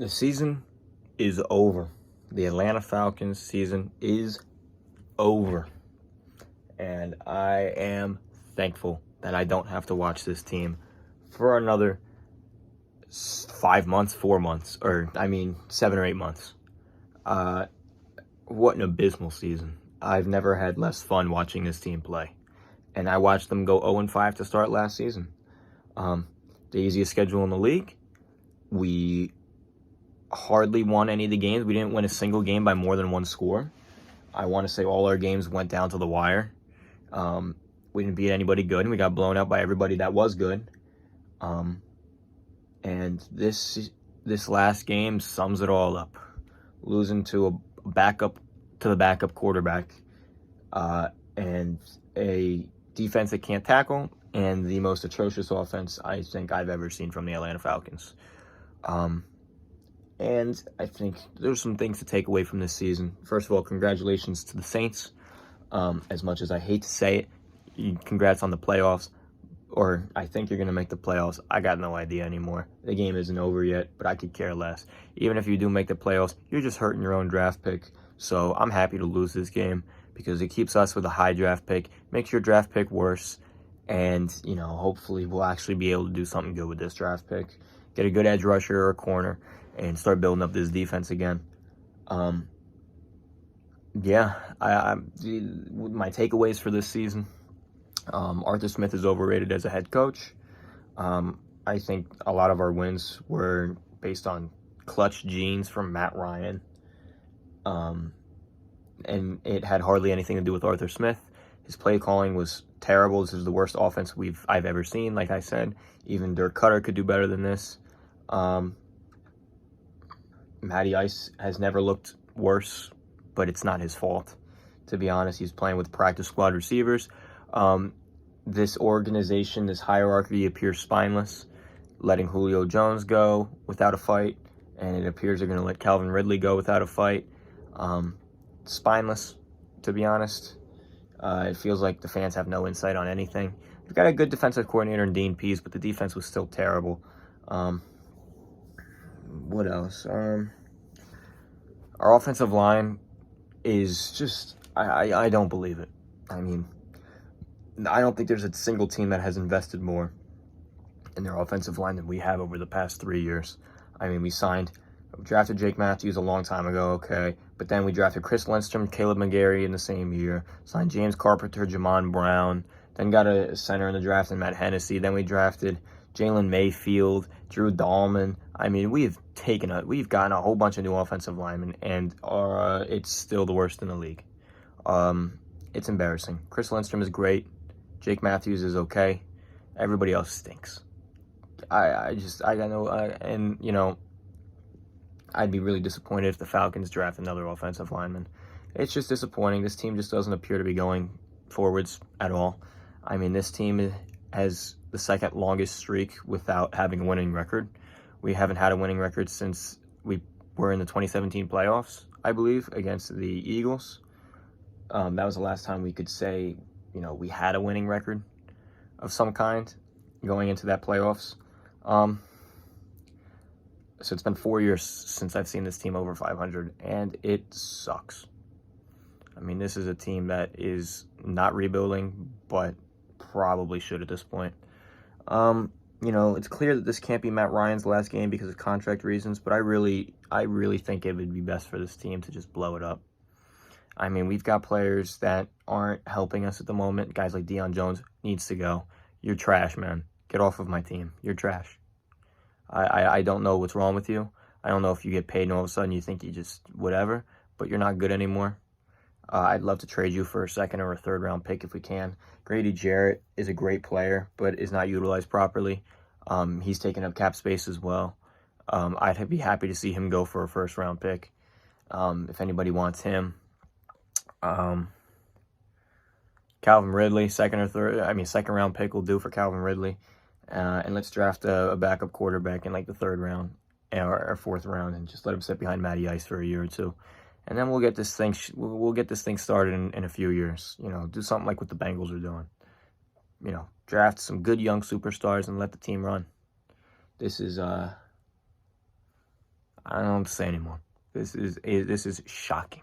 The season is over. The Atlanta Falcons season is over. And I am thankful that I don't have to watch this team for another 5 months, 4 months, 7 or 8 months. What an abysmal season. I've never had less fun watching this team play. And I watched them go 0-5 to start last season. The easiest schedule in the league. We hardly won any of the games. We didn't win a single game by more than one score. I want to say all our games went down to the wire. We didn't beat anybody good, and we got blown out by everybody that was good. And this last game sums it all up. Losing to the backup quarterback, and a defense that can't tackle, and the most atrocious offense I think I've ever seen from the Atlanta Falcons. And I think there's some things to take away from this season. First of all, congratulations to the Saints. As much as I hate to say it, congrats on the playoffs. Or I think you're going to make the playoffs. I got no idea anymore. The game isn't over yet, but I could care less. Even if you do make the playoffs, you're just hurting your own draft pick. So I'm happy to lose this game because it keeps us with a high draft pick, makes your draft pick worse, and, hopefully we'll actually be able to do something good with this draft pick. Get a good edge rusher or a corner and start building up this defense again. My takeaways for this season. Arthur Smith is overrated as a head coach. I think a lot of our wins were based on clutch genes from Matt Ryan. And it had hardly anything to do with Arthur Smith. His play calling was terrible. This is the worst offense I've ever seen, like I said. Even Dirk Cutter could do better than this. Matty Ice has never looked worse, but it's not his fault. To be honest, he's playing with practice squad receivers. This organization, this hierarchy appears spineless, letting Julio Jones go without a fight, and it appears they're going to let Calvin Ridley go without a fight. Spineless, to be honest. It feels like the fans have no insight on anything. We've got a good defensive coordinator in Dean Pease, but the defense was still terrible. What else? Our offensive line is just, I don't believe it. I mean, I don't think there's a single team that has invested more in their offensive line than we have over the past 3 years. I mean, we drafted Jake Matthews a long time ago, okay, but then we drafted Chris Lindstrom, Caleb McGarry in the same year, signed James Carpenter, Jamon Brown, then got a center in the draft in Matt Hennessy, then we drafted Jalen Mayfield, Drew Dahlman. I mean, we've gotten a whole bunch of new offensive linemen, and it's still the worst in the league. It's embarrassing. Chris Lindstrom is great. Jake Matthews is okay. Everybody else stinks. I'd be really disappointed if the Falcons draft another offensive lineman. It's just disappointing. This team just doesn't appear to be going forwards at all. I mean, this team has the second longest streak without having a winning record. We haven't had a winning record since we were in the 2017 playoffs, I believe, against the Eagles. That was the last time we could say, we had a winning record of some kind going into that playoffs. So it's been 4 years since I've seen this team over 500, and it sucks. I mean, this is a team that is not rebuilding, but probably should at this point. It's clear that this can't be Matt Ryan's last game because of contract reasons, but I really think it would be best for this team to just blow it up. I mean, we've got players that aren't helping us at the moment. Guys like Deion Jones needs to go. You're trash, man. Get off of my team. You're trash. I don't know what's wrong with you. I don't know if you get paid and all of a sudden you think you just whatever, but you're not good anymore. I'd love to trade you for a second or a third round pick if we can. Grady Jarrett is a great player, but is not utilized properly. He's taking up cap space as well. I'd be happy to see him go for a first round pick if anybody wants him. Calvin Ridley, second round pick will do for Calvin Ridley. And let's draft a backup quarterback in like the third round or fourth round and just let him sit behind Matty Ice for a year or two. And then we'll get this thing started in a few years. Do something like what the Bengals are doing. Draft some good young superstars and let the team run. This is I don't say anymore. This is shocking.